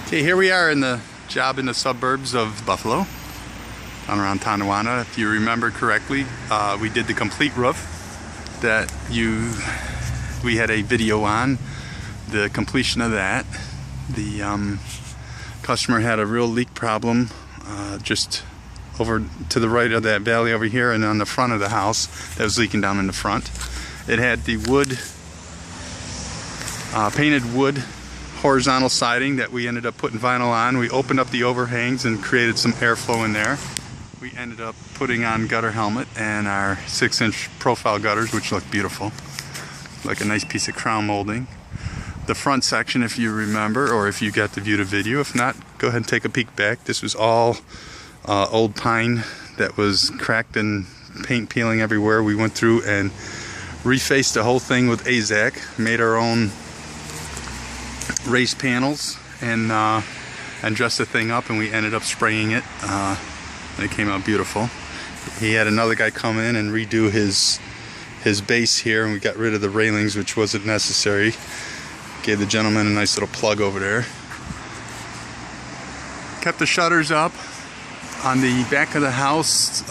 Okay, here we are in the job in the suburbs of Buffalo, down around Tonawanda. If you remember correctly, we did the complete roof that we had a video on, the completion of that. The customer had a real leak problem just over to the right of that valley over here and on the front of the house that was leaking down in the front. It had the wood, painted wood horizontal siding that we ended up putting vinyl on. We opened up the overhangs and created some airflow in there. We ended up putting on gutter helmet and our 6-inch profile gutters, which look beautiful, like a nice piece of crown molding. The front section, if you remember, or if you got to view the video, if not, go ahead and take a peek back. This was all old pine that was cracked and paint peeling everywhere. We went through and refaced the whole thing with AZAC, made our own raised panels and dressed the thing up, and we ended up spraying it and it came out beautiful. He had another guy come in and redo his base here, and we got rid of the railings, which wasn't necessary. Gave the gentleman a nice little plug over there. Kept the shutters up. On the back of the house,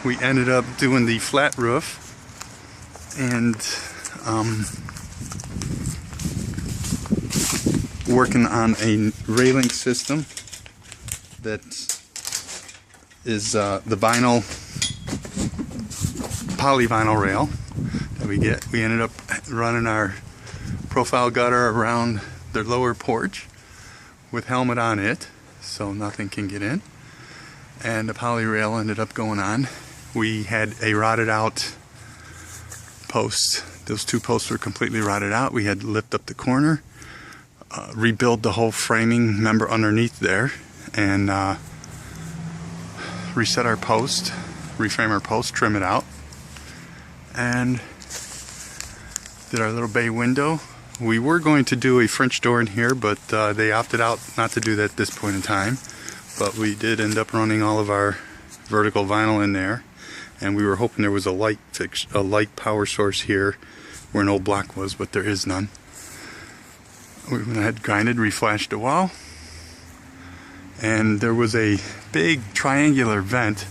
we ended up doing the flat roof and working on a railing system that is the vinyl, polyvinyl rail that we get. We ended up running our profile gutter around their lower porch with helmet on it so nothing can get in, and the poly rail ended up going on. We had a rotted out post. Those two posts were completely rotted out. We had to lift up the corner, rebuild the whole framing member underneath there, and reset our post, reframe our post, trim it out, and did our little bay window. We were going to do a French door in here, but they opted out not to do that at this point in time. But we did end up running all of our vertical vinyl in there, and we were hoping there was a light power source here where an old block was, but there is none. We went ahead, grinded, reflashed the wall, and there was a big triangular vent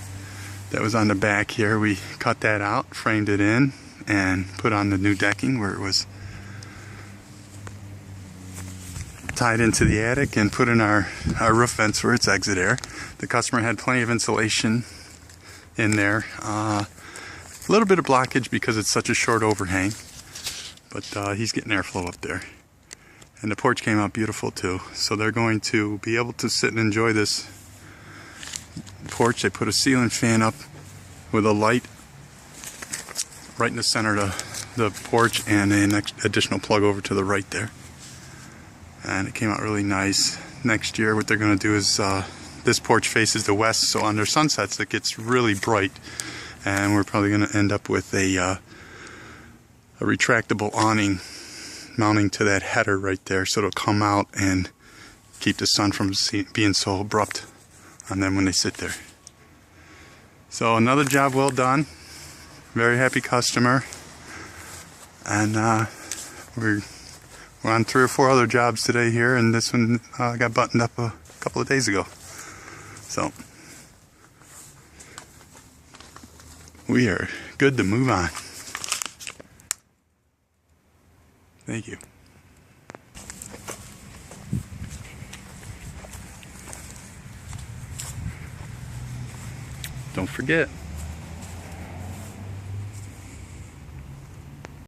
that was on the back here. We cut that out, framed it in, and put on the new decking where it was tied into the attic, and put in our roof vents for its exit air. The customer had plenty of insulation in there. A little bit of blockage because it's such a short overhang, but he's getting airflow up there. And the porch came out beautiful too. So they're going to be able to sit and enjoy this porch. They put a ceiling fan up with a light right in the center of the porch, and an additional plug over to the right there. And it came out really nice. Next year what they're going to do is this porch faces the west, so on their sunsets it gets really bright, and we're probably going to end up with a retractable awning mounting to that header right there, so it'll come out and keep the sun from being so abrupt on them when they sit there. So another job well done. Very happy customer, and we're on 3 or 4 other jobs today here, and this one got buttoned up a couple of days ago. So we are good to move on. Thank you. Don't forget,